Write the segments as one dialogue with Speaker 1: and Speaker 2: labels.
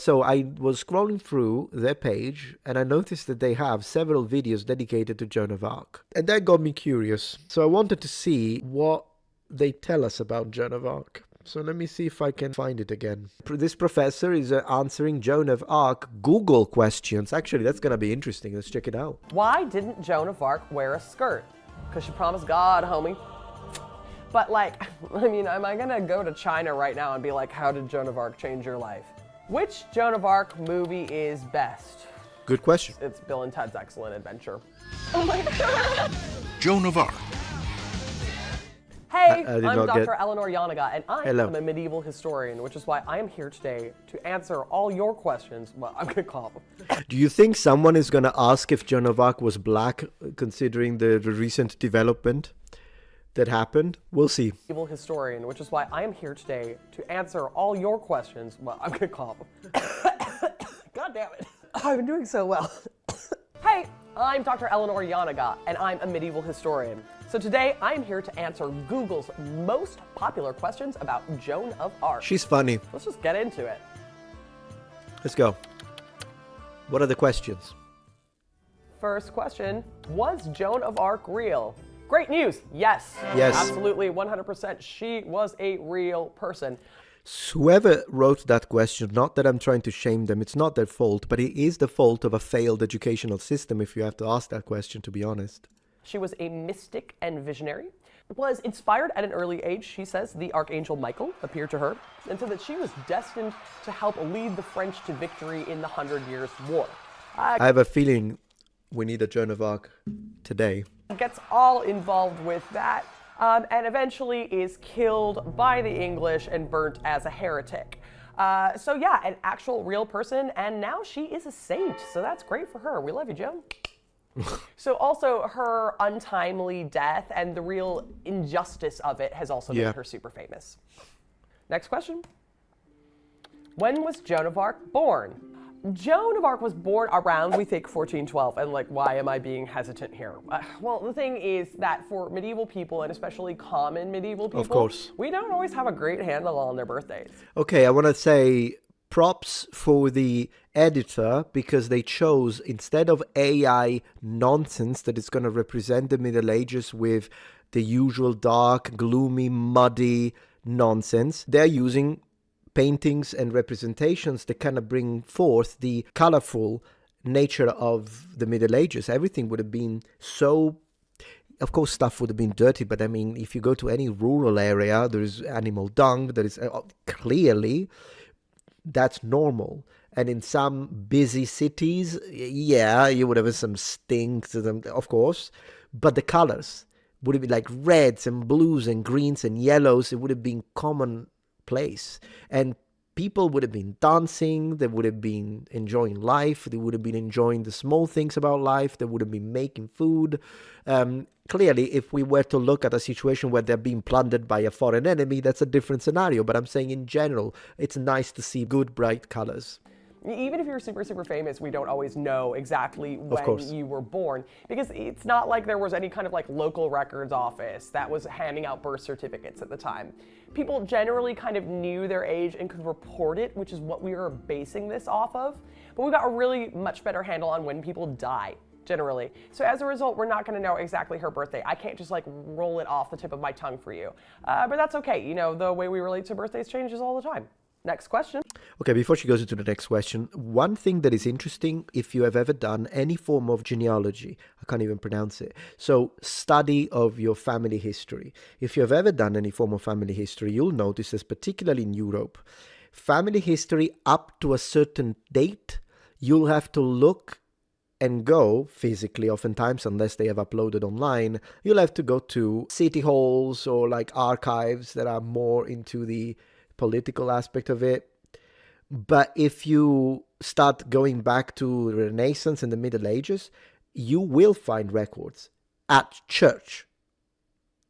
Speaker 1: So I was scrolling through their page and I noticed that they have several videos dedicated to Joan of Arc. And that got me curious. So I wanted to see what they tell us about Joan of Arc. So let me see if I can find it again. This professor is answering Joan of Arc Google questions. Actually, that's going to be interesting. Let's check it out.
Speaker 2: Why didn't Joan of Arc wear a skirt? Because she promised God, homie. But like, I mean, am I gonna go to China right now and be like, how did Joan of Arc change your life? Which Joan of Arc movie is best?
Speaker 1: Good question.
Speaker 2: It's Bill and Ted's Excellent Adventure. Oh my God.
Speaker 3: Joan of Arc.
Speaker 2: Hey,
Speaker 1: I did
Speaker 2: I'm
Speaker 1: not
Speaker 2: Dr.
Speaker 1: get-
Speaker 2: Eleanor Yanaga, and I
Speaker 1: Hello.
Speaker 2: am a medieval historian, which is why I am here today to answer all your questions. Well, I'm gonna call them.
Speaker 1: Do you think someone is going to ask if Joan of Arc was black, considering the recent development that happened? We'll see.
Speaker 2: Medieval historian, which is why I am here today to answer all your questions. Well, I'm gonna call them. God damn it. I've been doing so well. Hey, I'm Dr. Eleanor Yanaga, and I'm a medieval historian. So today, I'm here to answer Google's most popular questions about Joan of Arc.
Speaker 1: She's funny.
Speaker 2: Let's just get into it.
Speaker 1: Let's go. What are the questions?
Speaker 2: First question, was Joan of Arc real? Great news, yes.
Speaker 1: Yes.
Speaker 2: Absolutely, 100%. She was a real person.
Speaker 1: Whoever wrote that question, not that I'm trying to shame them, it's not their fault, but it is the fault of a failed educational system if you have to ask that question, to be honest.
Speaker 2: She was a mystic and visionary. Was inspired at an early age, she says, the Archangel Michael appeared to her, and said that she was destined to help lead the French to victory in the 100 Years' War.
Speaker 1: I have a feeling we need a Joan of Arc today.
Speaker 2: Gets all involved with that, and eventually is killed by the English and burnt as a heretic. So yeah, an actual real person, and now she is a saint, so that's great for her. We love you, Joan. So also her untimely death and the real injustice of it has also made her super famous. Next question. When was Joan of Arc born? Joan of Arc was born around, we think, 1412. And like, why am I being hesitant here? Well, the thing is that for medieval people, and especially common medieval people,
Speaker 1: Of course,
Speaker 2: we don't always have a great handle on their birthdays.
Speaker 1: Okay, I want to say props for the editor, because they chose, instead of AI nonsense that is going to represent the Middle Ages with the usual dark, gloomy, muddy nonsense, they're using paintings and representations that kind of bring forth the colorful nature of the Middle Ages. Everything would have been so, of course, stuff would have been dirty, but I mean, if you go to any rural area, there is animal dung, there is clearly, that's normal. And in some busy cities, yeah, you would have some stinks, of course, but the colors would have been like reds and blues and greens and yellows. It would have been commonplace. And people would have been dancing, they would have been enjoying life, they would have been enjoying the small things about life, they would have been making food. Clearly, if we were to look at a situation where they're being plundered by a foreign enemy, that's a different scenario. But I'm saying in general, it's nice to see good, bright colors.
Speaker 2: Even if you're super, super famous, we don't always know exactly when you were born, because it's not like there was any kind of like local records office that was handing out birth certificates at the time. People generally kind of knew their age and could report it, which is what we are basing this off of. But we got a really much better handle on when people die, generally. So as a result, we're not going to know exactly her birthday. I can't just like roll it off the tip of my tongue for you. But that's okay. You know, the way we relate to birthdays changes all the time. Next question.
Speaker 1: Okay, before she goes into the next question, one thing that is interesting, if you have ever done any form of genealogy, I can't even pronounce it, so study of your family history. If you have ever done any form of family history, you'll notice that particularly in Europe, family history up to a certain date, you'll have to look and go physically, oftentimes, unless they have uploaded online, you'll have to go to city halls or like archives that are more into the political aspect of it. But if you start going back to Renaissance and the Middle Ages, you will find records at church.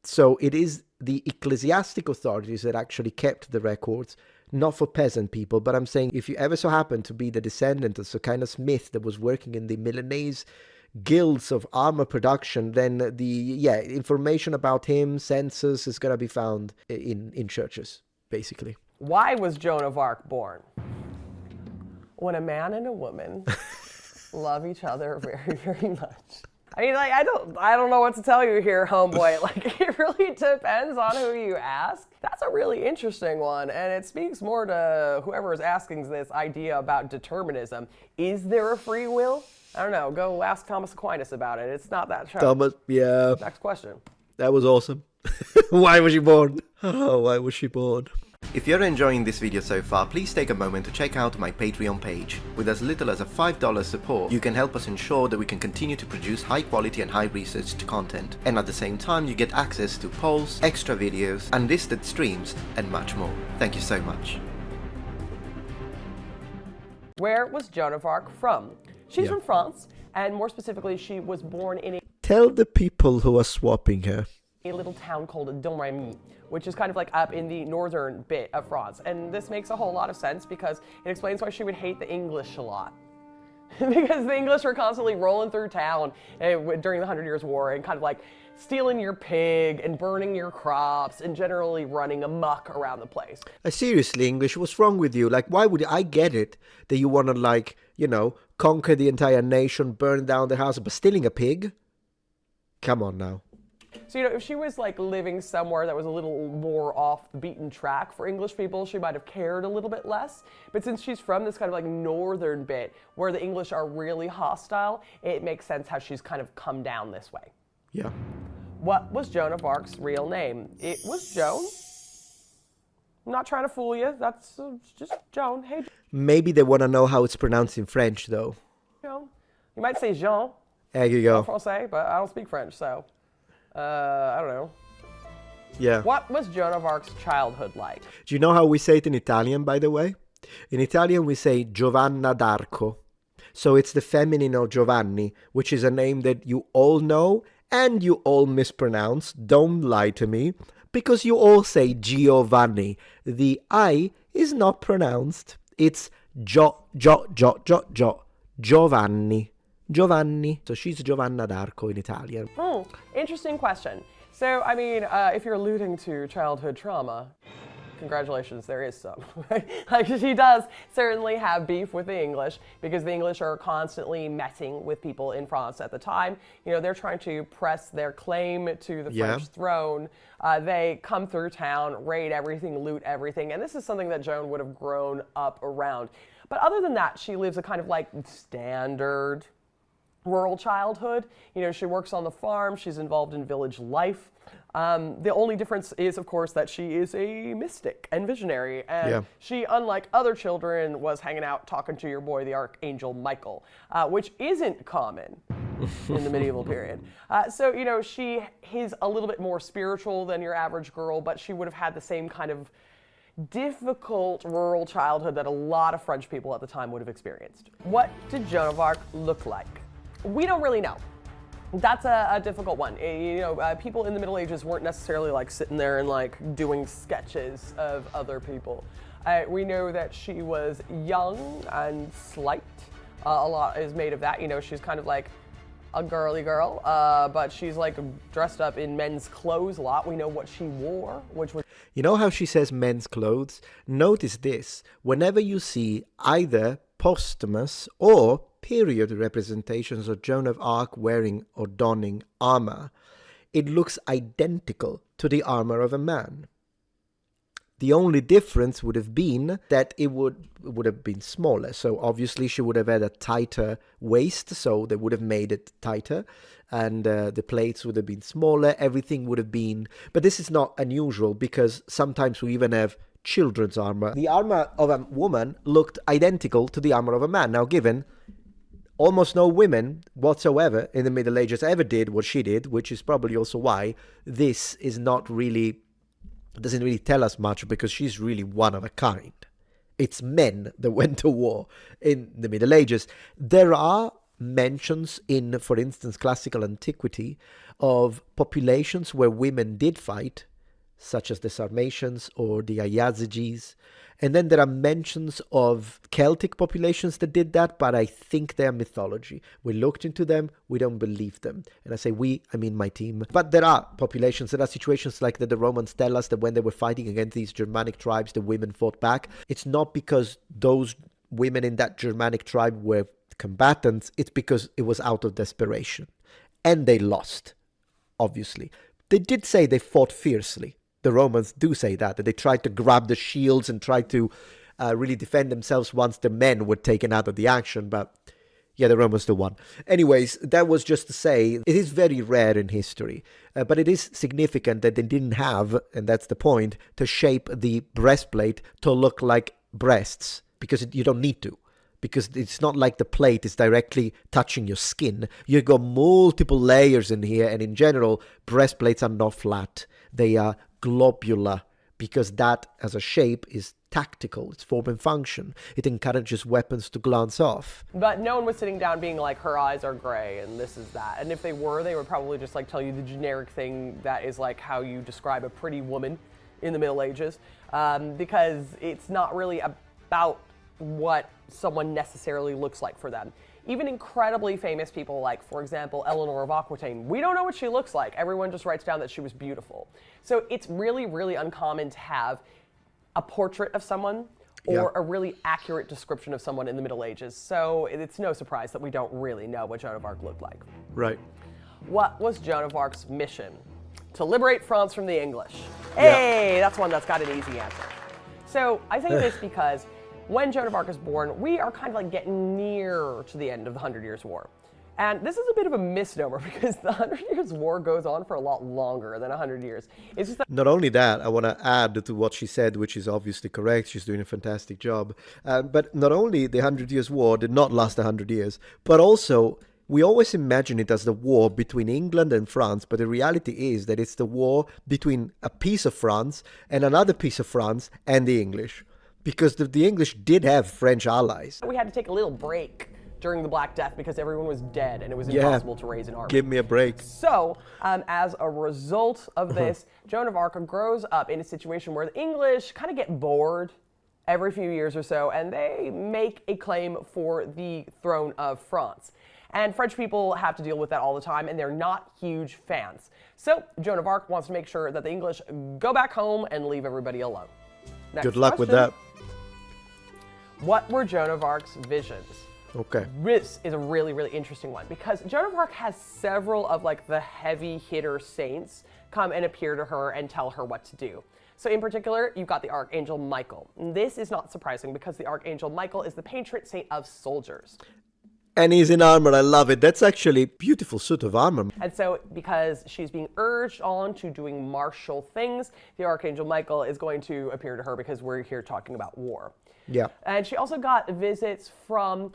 Speaker 1: So it is the ecclesiastic authorities that actually kept the records, not for peasant people. But I'm saying, if you ever so happen to be the descendant of some kind of smith that was working in the Milanese guilds of armor production, then the information about him, census, is going to be found in churches, basically.
Speaker 2: Why was Joan of Arc born? when a man and a woman love each other very, very much. I mean, like, I don't know what to tell you here, homeboy. Like, it really depends on who you ask. That's a really interesting one, and it speaks more to whoever is asking this idea about determinism. Is there a free will? I don't know. Go ask Thomas Aquinas about it. It's not that sharp.
Speaker 1: Thomas, yeah.
Speaker 2: Next question.
Speaker 1: That was awesome. Why was she born? Oh, why was she born? If you're enjoying this video so far, please take a moment to check out my Patreon page. With as little as a $5 support, you can help us ensure that we can continue to produce high quality and high researched content. And at the same time, you get access to polls, extra videos, unlisted streams, and much more. Thank you so much.
Speaker 2: Where was Joan of Arc from? She's from France, and more specifically, she was born in
Speaker 1: Tell the people who are swapping her.
Speaker 2: a little town called Domremy, which is kind of like up in the northern bit of France. And this makes a whole lot of sense because it explains why she would hate the English a lot. Because the English were constantly rolling through town during the 100 Years' War and kind of like stealing your pig and burning your crops and generally running amok around the place.
Speaker 1: Seriously, English, what's wrong with you? Like, why would I get it that you want to, like, you know, conquer the entire nation, burn down the house, but stealing a pig? Come on now.
Speaker 2: So, you know, if she was like living somewhere that was a little more off the beaten track for English people, she might have cared a little bit less. But since she's from this kind of like northern bit where the English are really hostile, it makes sense how she's kind of come down this way.
Speaker 1: Yeah.
Speaker 2: What was Joan of Arc's real name? It was Joan. I'm not trying to fool you. That's just Joan. Hey,
Speaker 1: Maybe they want to know how it's pronounced in French, though.
Speaker 2: Joan. You might say Jean
Speaker 1: There you
Speaker 2: en
Speaker 1: go.
Speaker 2: français, but I don't speak French, so I don't know.
Speaker 1: Yeah.
Speaker 2: What was Joan of Arc's childhood like?
Speaker 1: Do you know how we say it in Italian, by the way? In Italian, we say Giovanna d'Arco. So it's the feminine of Giovanni, which is a name that you all know and you all mispronounce. Don't lie to me, because you all say Giovanni. The I is not pronounced. It's Giovanni. Giovanni. So she's Giovanna d'Arco in Italian.
Speaker 2: Interesting question. So, I mean, if you're alluding to childhood trauma, congratulations, there is some. Like, she does certainly have beef with the English because the English are constantly messing with people in France at the time. You know, they're trying to press their claim to the French throne. They come through town, raid everything, loot everything, and this is something that Joan would have grown up around. But other than that, she lives a kind of like standard rural childhood. You know, she works on the farm, she's involved in village life. The only difference is, of course, that she is a mystic and visionary, and she, unlike other children, was hanging out talking to your boy, the Archangel Michael, which isn't common in the medieval period. So, you know, she is a little bit more spiritual than your average girl, but she would have had the same kind of difficult rural childhood that a lot of French people at the time would have experienced. What did Joan of Arc look like? We don't really know. That's a difficult one. You know, people in the Middle Ages weren't necessarily like sitting there and like doing sketches of other people. We know that she was young and slight. A lot is made of that. You know, she's kind of like a girly girl, but she's like dressed up in men's clothes a lot. We know what she wore, which was...
Speaker 1: You know how she says men's clothes? Notice this. Whenever you see either posthumous or period representations of Joan of Arc wearing or donning armor, it looks identical to the armor of a man. The only difference would have been that it would have been smaller. So obviously she would have had a tighter waist, so they would have made it tighter, and the plates would have been smaller, everything would have been... But this is not unusual, because sometimes we even have children's armor. The armor of a woman looked identical to the armor of a man. Now, given almost no women whatsoever in the Middle Ages ever did what she did, which is probably also why this is not really, doesn't really tell us much, because she's really one of a kind. It's men that went to war in the Middle Ages. There are mentions in, for instance, classical antiquity of populations where women did fight, such as the Sarmatians or the Ayaziges. And then there are mentions of Celtic populations that did that, but I think they're mythology. We looked into them, we don't believe them. And I say we, I mean my team. But there are populations, there are situations like that the Romans tell us that when they were fighting against these Germanic tribes, the women fought back. It's not because those women in that Germanic tribe were combatants, it's because it was out of desperation. And they lost, obviously. They did say they fought fiercely. The Romans do say that they tried to grab the shields and try to really defend themselves once the men were taken out of the action, but yeah, the Romans still won. Anyways, that was just to say, it is very rare in history, but it is significant that they didn't have, and that's the point, to shape the breastplate to look like breasts, because you don't need to. Because it's not like the plate is directly touching your skin. You've got multiple layers in here, and in general, breastplates are not flat. They are globular, because that, as a shape, is tactical. It's form and function. It encourages weapons to glance off.
Speaker 2: But no one was sitting down being like, her eyes are gray and this is that. And if they were, they would probably just like tell you the generic thing that is like how you describe a pretty woman in the Middle Ages, because it's not really about what someone necessarily looks like for them. Even incredibly famous people like, for example, Eleanor of Aquitaine, we don't know what she looks like. Everyone just writes down that she was beautiful. So it's really, really uncommon to have a portrait of someone or a really accurate description of someone in the Middle Ages. So it's no surprise that we don't really know what Joan of Arc looked like.
Speaker 1: Right.
Speaker 2: What was Joan of Arc's mission? To liberate France from the English. Hey, that's one that's got an easy answer. So I say this because when Joan of Arc is born, we are kind of like getting near to the end of the 100 Years' War. And this is a bit of a misnomer because the 100 Years' War goes on for a lot longer than 100 years. It's just that
Speaker 1: not only that, I want to add to what she said, which is obviously correct. She's doing a fantastic job. But not only the 100 Years' War did not last 100 years, but also we always imagine it as the war between England and France, but the reality is that it's the war between a piece of France and another piece of France and the English. Because the English did have French allies.
Speaker 2: we had to take a little break during the Black Death because everyone was dead and it was impossible to raise an army.
Speaker 1: Give me a break.
Speaker 2: So, as a result of this, Joan of Arc grows up in a situation where the English kind of get bored every few years or so, and they make a claim for the throne of France. And French people have to deal with that all the time, and they're not huge fans. So, Joan of Arc wants to make sure that the English go back home and leave everybody alone. Next
Speaker 1: Good luck with
Speaker 2: question.
Speaker 1: that.
Speaker 2: What were Joan of Arc's visions?
Speaker 1: Okay.
Speaker 2: This is a really, really interesting one because Joan of Arc has several of like the heavy hitter saints come and appear to her and tell her what to do. So in particular, you've got the Archangel Michael. And this is not surprising because the Archangel Michael is the patron saint of soldiers.
Speaker 1: And he's in armor. I love it. That's actually a beautiful suit of armor.
Speaker 2: And so because she's being urged on to doing martial things, the Archangel Michael is going to appear to her because we're here talking about war.
Speaker 1: Yeah.
Speaker 2: And she also got visits from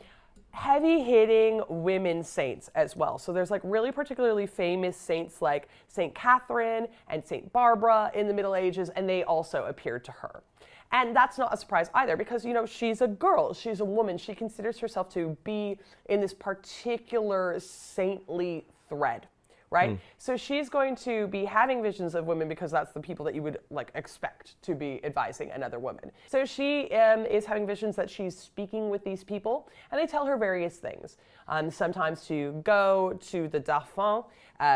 Speaker 2: heavy-hitting women saints as well. So there's like really particularly famous saints like Saint Catherine and Saint Barbara in the Middle Ages, and they also appeared to her. And that's not a surprise either because, you know, she's a girl, she's a woman, she considers herself to be in this particular saintly thread, right? So she's going to be having visions of women because that's the people that you would like expect to be advising another woman. So she is having visions that she's speaking with these people and they tell her various things. Sometimes to go to the Dauphin,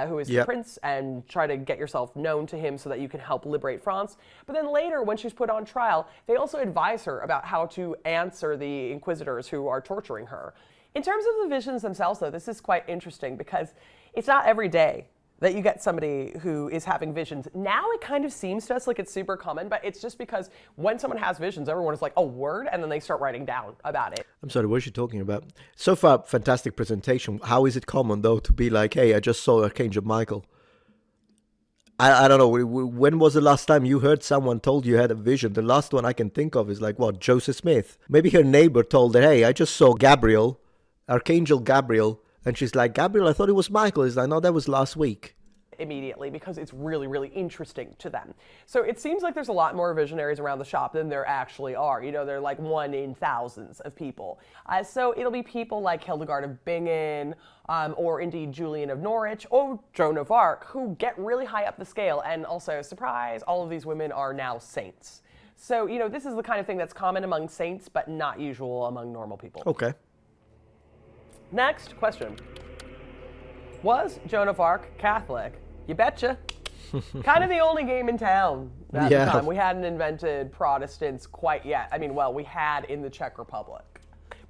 Speaker 2: who is the prince, and try to get yourself known to him so that you can help liberate France. But then later, when she's put on trial, they also advise her about how to answer the inquisitors who are torturing her. In terms of the visions themselves, though, this is quite interesting because it's not every day that you get somebody who is having visions. Now it kind of seems to us like it's super common, but it's just because when someone has visions, everyone is like, oh, word, and then they start writing down about it.
Speaker 1: I'm sorry, what is she talking about? So far, fantastic presentation. How is it common, though, to be like, hey, I just saw Archangel Michael? I don't know. When was the last time you heard someone told you had a vision? The last one I can think of is like, what, Joseph Smith? Maybe her neighbor told her, hey, I just saw Gabriel, Archangel Gabriel. And she's like, Gabriel, I thought it was Michael. He's like, no, that was last week.
Speaker 2: Immediately because it's really, really interesting to them. So it seems like there's a lot more visionaries around the shop than there actually are. You know, they're like one in thousands of people. So it'll be people like Hildegard of Bingen, or indeed Julian of Norwich, or Joan of Arc, who get really high up the scale. And also, surprise, all of these women are now saints. So, you know, this is the kind of thing that's common among saints, but not usual among normal people.
Speaker 1: Okay.
Speaker 2: Next question. Was Joan of Arc Catholic? You betcha. Kind of the only game in town at the time. We hadn't invented Protestants quite yet. I mean, well, we had in the Czech Republic.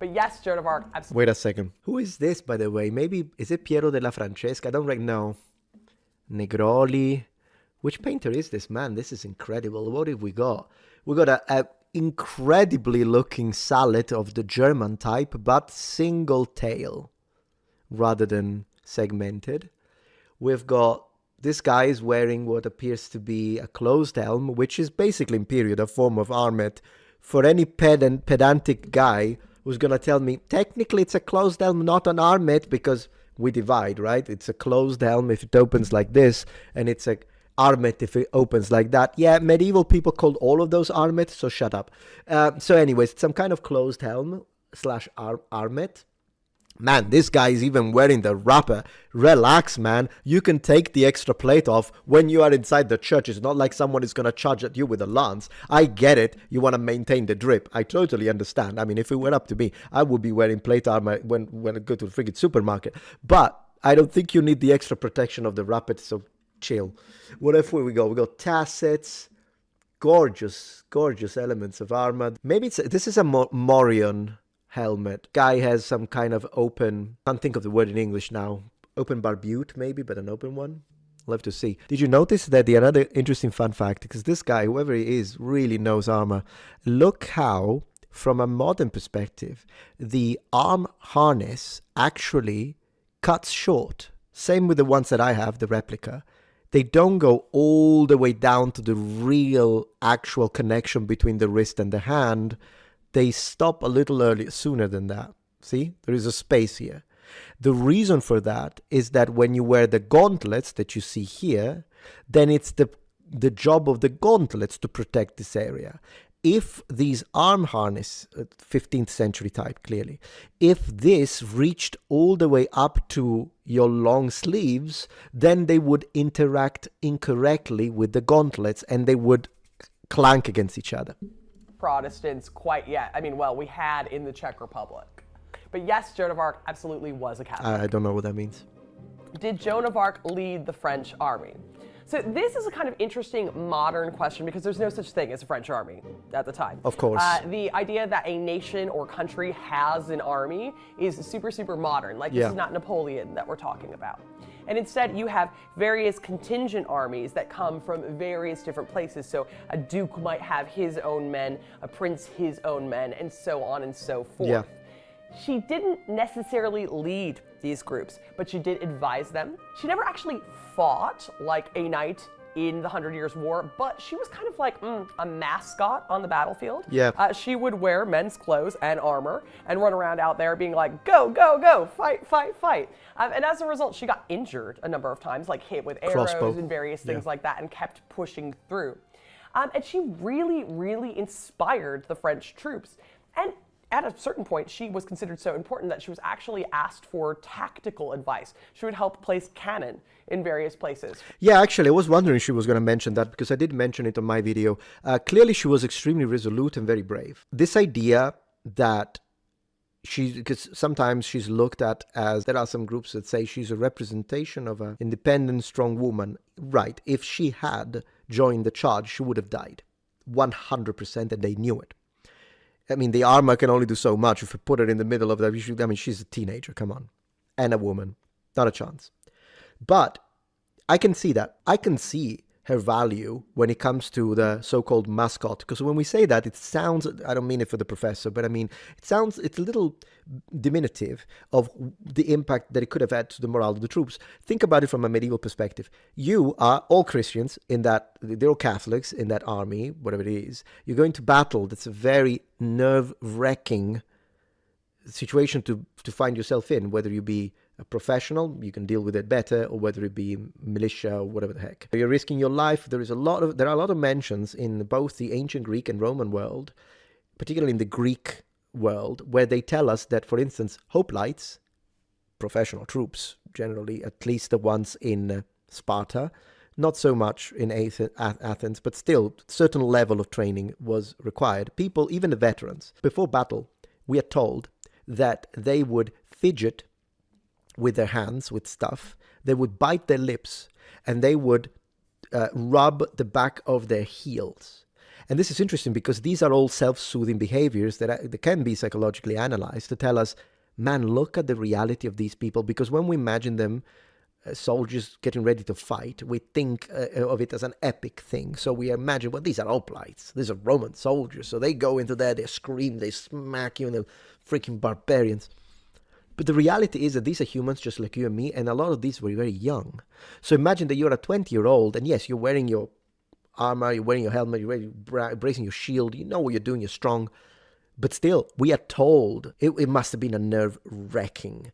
Speaker 2: But yes, Joan of Arc, absolutely.
Speaker 1: Wait a second. Who is this, by the way? Maybe, is it Piero della Francesca? I don't really know. Negroli. Which painter is this, man? This is incredible. What have we got? We got a incredibly looking salad of the German type, but single tail rather than segmented. We've got this guy is wearing what appears to be a closed helm, which is basically in period a form of armet. For any pedantic guy who's going to tell me, technically it's a closed helm, not an armet, because we divide, right? It's a closed helm if it opens like this, and it's a armet if it opens like that. Yeah, medieval people called all of those armet, so shut up. So anyways, it's some kind of closed helm slash armet. Man, this guy is even wearing the wrapper. Relax, man. You can take the extra plate off when you are inside the church. It's not like someone is going to charge at you with a lance. I get it. You want to maintain the drip. I totally understand. I mean, if it were up to me, I would be wearing plate armor when I go to the friggin' supermarket. But I don't think you need the extra protection of the wrapper, so chill. What if we go? We got tassets. Gorgeous, gorgeous elements of armor. Maybe this is a Morion helmet. Guy has some kind of open, can't think of the word in English now, open barbute maybe, but an open one. Love to see. Did you notice that the another interesting fun fact, because this guy, whoever he is, really knows armor. Look how, from a modern perspective, the arm harness actually cuts short. Same with the ones that I have, the replica. They don't go all the way down to the real actual connection between the wrist and the hand. They stop a little sooner than that. See, there is a space here. The reason for that is that when you wear the gauntlets that you see here, then it's the job of the gauntlets to protect this area. If these arm harness, 15th century type clearly, if this reached all the way up to your long sleeves, then they would interact incorrectly with the gauntlets and they would clank against each other.
Speaker 2: Protestants quite yet. I mean, well, we had in the Czech Republic. But yes, Joan of Arc absolutely was a Catholic.
Speaker 1: I don't know what that means.
Speaker 2: Did Joan of Arc lead the French army? So this is a kind of interesting modern question because there's no such thing as a French army at the time.
Speaker 1: Of course.
Speaker 2: The idea that a nation or country has an army is super, super modern. Like this is not Napoleon that we're talking about. And instead, you have various contingent armies that come from various different places. So a duke might have his own men, a prince his own men, and so on and so forth.
Speaker 1: Yeah.
Speaker 2: She didn't necessarily lead these groups, but she did advise them. She never actually fought like a knight in the 100 Years' War, but she was kind of like a mascot on the battlefield.
Speaker 1: Yeah.
Speaker 2: She would wear men's clothes and armor and run around out there being like, go, go, go, fight, fight, fight. And as a result, she got injured a number of times, like hit with arrows and various things like that, and kept pushing through. And she really, really inspired the French troops. And at a certain point, she was considered so important that she was actually asked for tactical advice. She would help place cannon in various places.
Speaker 1: Yeah, actually, I was wondering if she was going to mention that because I did mention it on my video. Clearly, she was extremely resolute and very brave. This idea that because sometimes she's looked at as, there are some groups that say she's a representation of an independent, strong woman. Right, if she had joined the charge, she would have died. 100%, and they knew it. I mean, the armor can only do so much. If you put her in the middle of that, I mean, she's a teenager, come on. And a woman. Not a chance. But I can see that. I can see her value when it comes to the so-called mascot. Because when we say that, it sounds, I don't mean it for the professor, but I mean, it's a little diminutive of the impact that it could have had to the morale of the troops. Think about it from a medieval perspective. You are all Christians in that, they're all Catholics in that army, whatever it is. You're going to battle. That's a very nerve-wracking situation to find yourself in, whether you be a professional, you can deal with it better, or whether it be militia or whatever the heck. You're risking your life. There are a lot of mentions in both the ancient Greek and Roman world, particularly in the Greek world, where they tell us that, for instance, hoplites, professional troops, generally, at least the ones in Sparta, not so much in Athens, but still, certain level of training was required. People, even the veterans, before battle, we are told that they would fidget with their hands, with stuff. They would bite their lips, and they would rub the back of their heels. And this is interesting because these are all self-soothing behaviors that can be psychologically analyzed to tell us, man, look at the reality of these people. Because when we imagine them, soldiers getting ready to fight, we think of it as an epic thing. So we imagine, well, these are hoplites. These are Roman soldiers. So they go into there, they scream, they smack you, and they're freaking barbarians. But the reality is that these are humans just like you and me, and a lot of these were very young. So imagine that you're a 20-year-old, and yes, you're wearing your armor, you're wearing your helmet, you're bracing your shield, you know what you're doing, you're strong. But still, we are told it must have been a nerve-wracking,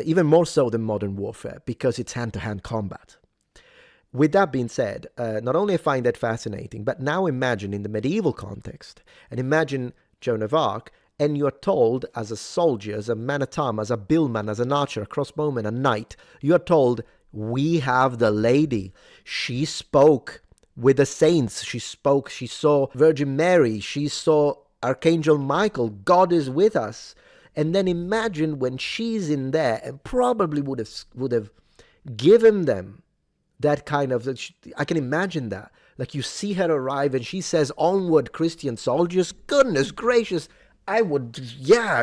Speaker 1: even more so than modern warfare, because it's hand-to-hand combat. With that being said, not only I find that fascinating, but now imagine in the medieval context, and imagine Joan of Arc, and you're told as a soldier, as a man at arms, as a billman, as an archer, a crossbowman, a knight, you are told, we have the lady. She spoke with the saints. She saw Virgin Mary. She saw Archangel Michael. God is with us. And then imagine when she's in there and probably would have given them that kind of, I can imagine that. Like you see her arrive and she says, onward, Christian soldiers. Goodness gracious. I would,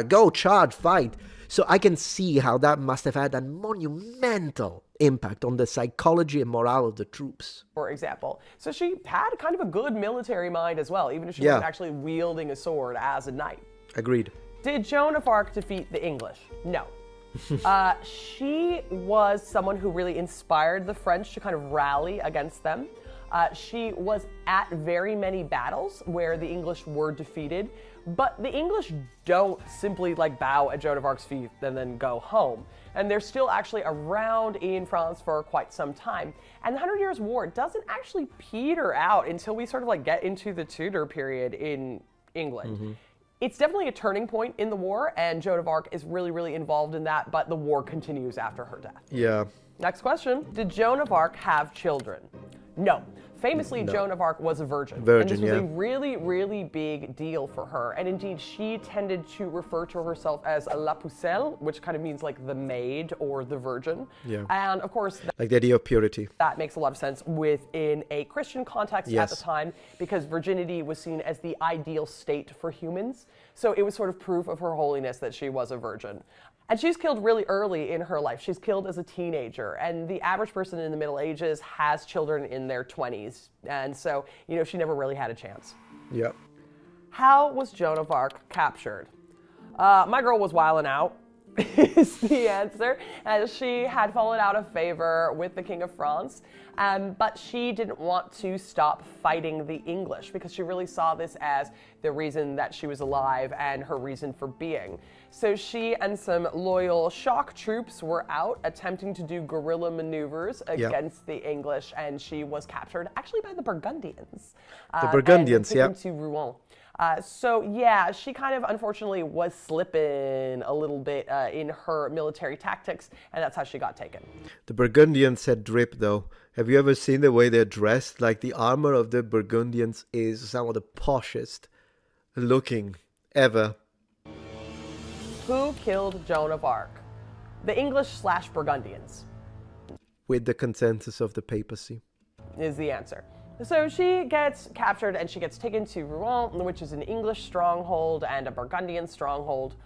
Speaker 1: go charge, fight. So I can see how that must have had a monumental impact on the psychology and morale of the troops.
Speaker 2: For example. So she had kind of a good military mind as well, even if she wasn't actually wielding a sword as a knight.
Speaker 1: Agreed.
Speaker 2: Did Joan of Arc defeat the English? No. She was someone who really inspired the French to kind of rally against them. She was at very many battles where the English were defeated, but the English don't simply bow at Joan of Arc's feet and then go home. And they're still actually around in France for quite some time. And the 100 Years' War doesn't actually peter out until we sort of get into the Tudor period in England. Mm-hmm. It's definitely a turning point in the war, and Joan of Arc is really, really involved in that, but the war continues after her death.
Speaker 1: Yeah.
Speaker 2: Next question. Did Joan of Arc have children? No. Famously, no. Joan of Arc was a virgin. And this was a really, really big deal for her. And indeed, she tended to refer to herself as la pucelle, which kind of means the maid or the virgin. Yeah. And of course,
Speaker 1: the idea of purity.
Speaker 2: That makes a lot of sense within a Christian context at the time, because virginity was seen as the ideal state for humans. So it was sort of proof of her holiness that she was a virgin. And she's killed really early in her life. She's killed as a teenager. And the average person in the Middle Ages has children in their 20s. And so, she never really had a chance.
Speaker 1: Yep.
Speaker 2: How was Joan of Arc captured? My girl was wilding out, is the answer. As she had fallen out of favor with the King of France. But she didn't want to stop fighting the English because she really saw this as the reason that she was alive and her reason for being. So she and some loyal shock troops were out attempting to do guerrilla maneuvers against the English, and she was captured actually by the Burgundians.
Speaker 1: The Burgundians,
Speaker 2: and taken to Rouen. She kind of unfortunately was slipping a little bit in her military tactics, and that's how she got taken.
Speaker 1: The Burgundians had drip, though. Have you ever seen the way they're dressed? The armor of the Burgundians is some of the poshest looking ever.
Speaker 2: Who killed Joan of Arc? The English/Burgundians.
Speaker 1: With the consensus of the papacy.
Speaker 2: Is the answer. So she gets captured and she gets taken to Rouen, which is an English stronghold and a Burgundian stronghold.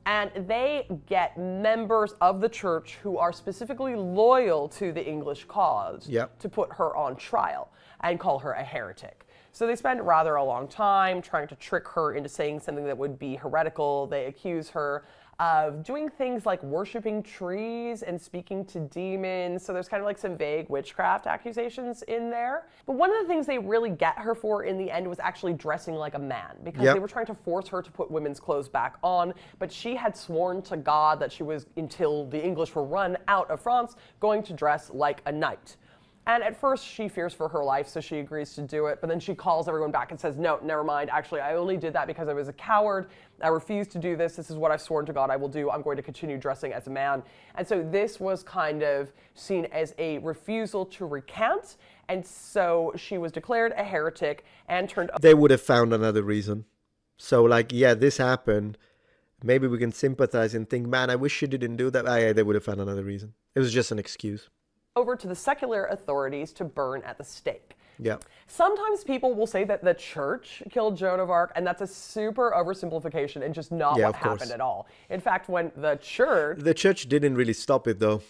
Speaker 2: And they get members of the church who are specifically loyal to the English cause to put her on trial and call her a heretic. So they spend rather a long time trying to trick her into saying something that would be heretical. They accuse her of doing things like worshiping trees and speaking to demons. So there's kind of some vague witchcraft accusations in there. But one of the things they really get her for in the end was actually dressing like a man, because they were trying to force her to put women's clothes back on. But she had sworn to God that she was, until the English were run out of France, going to dress like a knight. And at first she fears for her life, so she agrees to do it. But then she calls everyone back and says, no, never mind. Actually, I only did that because I was a coward. I refuse to do this. This is what I've sworn to God I will do. I'm going to continue dressing as a man. And so this was kind of seen as a refusal to recant. And so she was declared a heretic and turned...
Speaker 1: They would have found another reason. So this happened. Maybe we can sympathize and think, man, I wish she didn't do that. They would have found another reason. It was just an excuse.
Speaker 2: Over to the secular authorities to burn at the stake.
Speaker 1: Yeah.
Speaker 2: Sometimes people will say that the church killed Joan of Arc, and that's a super oversimplification and just not
Speaker 1: Yeah,
Speaker 2: what
Speaker 1: of course.
Speaker 2: happened at all. In fact, when the church
Speaker 1: The church didn't really stop it, though.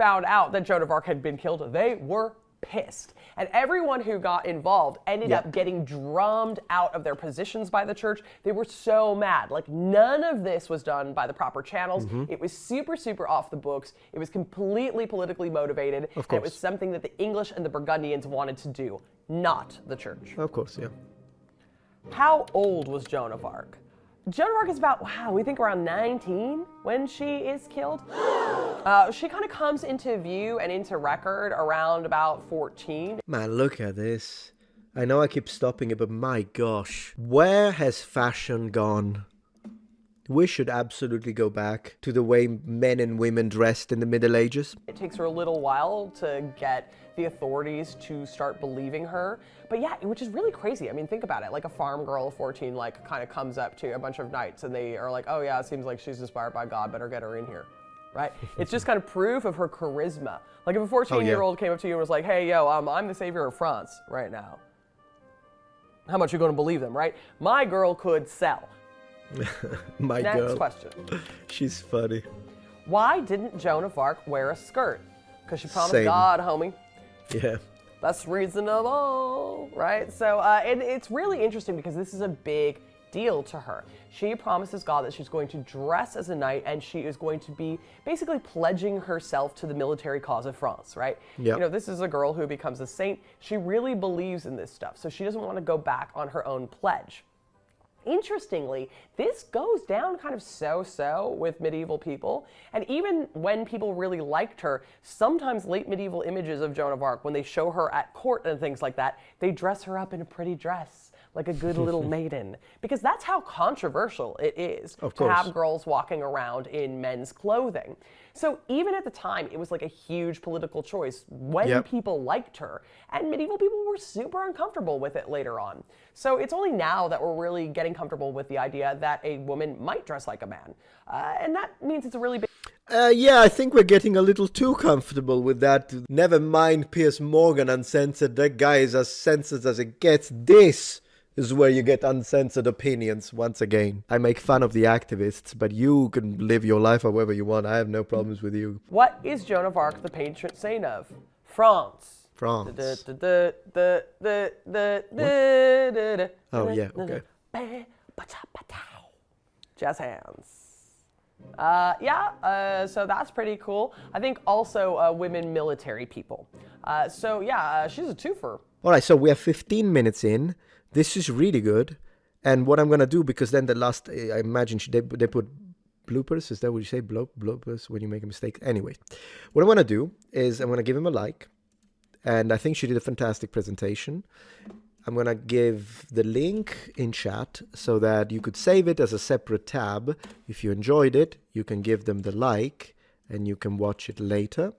Speaker 2: found out that Joan of Arc had been killed, they were pissed. And everyone who got involved ended up getting drummed out of their positions by the church. They were so mad. Like, none of this was done by the proper channels. It was super, super off the books. It was completely politically motivated.
Speaker 1: Of
Speaker 2: And it
Speaker 1: course.
Speaker 2: was something that the English and the Burgundians wanted to do, not the church.
Speaker 1: Of course, yeah.
Speaker 2: How old was Joan of Arc? Joan of Arc is about, wow, we think around 19 when she is killed. She kind of comes into view and into record around about 14.
Speaker 1: Man, look at this. I know I keep stopping it, but my gosh. Where has fashion gone? We should absolutely go back to the way men and women dressed in the Middle Ages.
Speaker 2: It takes her a little while to get the authorities to start believing her. But yeah, which is really crazy. I mean, think about it. Like a farm girl of 14, like, kind of comes up to a bunch of knights and they are like, oh yeah, it seems like she's inspired by God, better get her in here. Right? It's just kind of proof of her charisma. Like if a 14-year-old came up to you and was like, hey, yo, I'm the savior of France right now. How much are you going to believe them, right? My girl could sell.
Speaker 1: My
Speaker 2: Next
Speaker 1: girl.
Speaker 2: question.
Speaker 1: She's funny.
Speaker 2: Why didn't Joan of Arc wear a skirt? Because she promised
Speaker 1: Same.
Speaker 2: God, homie.
Speaker 1: Yeah.
Speaker 2: That's reasonable, right? So, and it's really interesting because this is a big deal to her. She promises God that she's going to dress as a knight and she is going to be basically pledging herself to the military cause of France, right?
Speaker 1: Yep.
Speaker 2: You know, this is a girl who becomes a saint. She really believes in this stuff, so she doesn't want to go back on her own pledge. Interestingly, this goes down kind of so-so with medieval people, and even when people really liked her, sometimes late medieval images of Joan of Arc, when they show her at court and things like that, they dress her up in a pretty dress, like a good little maiden, because that's how controversial it is to have girls walking around in men's clothing. So even at the time, it was like a huge political choice when people liked her, and medieval people were super uncomfortable with it later on. So it's only now that we're really getting comfortable with the idea that a woman might dress like a man. And that means it's a really big...
Speaker 1: Yeah, I think we're getting a little too comfortable with that. Never mind Piers Morgan uncensored. That guy is as censored as it gets. This is where you get uncensored opinions once again. I make fun of the activists, but you can live your life however you want. I have no problems with you.
Speaker 2: What is Joan of Arc the patron saint of? France.
Speaker 1: France.
Speaker 2: Oh,
Speaker 1: yeah, okay.
Speaker 2: Jazz hands. So that's pretty cool. I think also women military people. She's a twofer.
Speaker 1: All right, so we are 15 minutes in. This is really good. And what I'm going to do, because then the last, I imagine they put bloopers. Is that what you say? Bloopers when you make a mistake? Anyway, what I want to do is I'm going to give him a like. And I think she did a fantastic presentation. I'm going to give the link in chat so that you could save it as a separate tab. If you enjoyed it, you can give them the like and you can watch it later.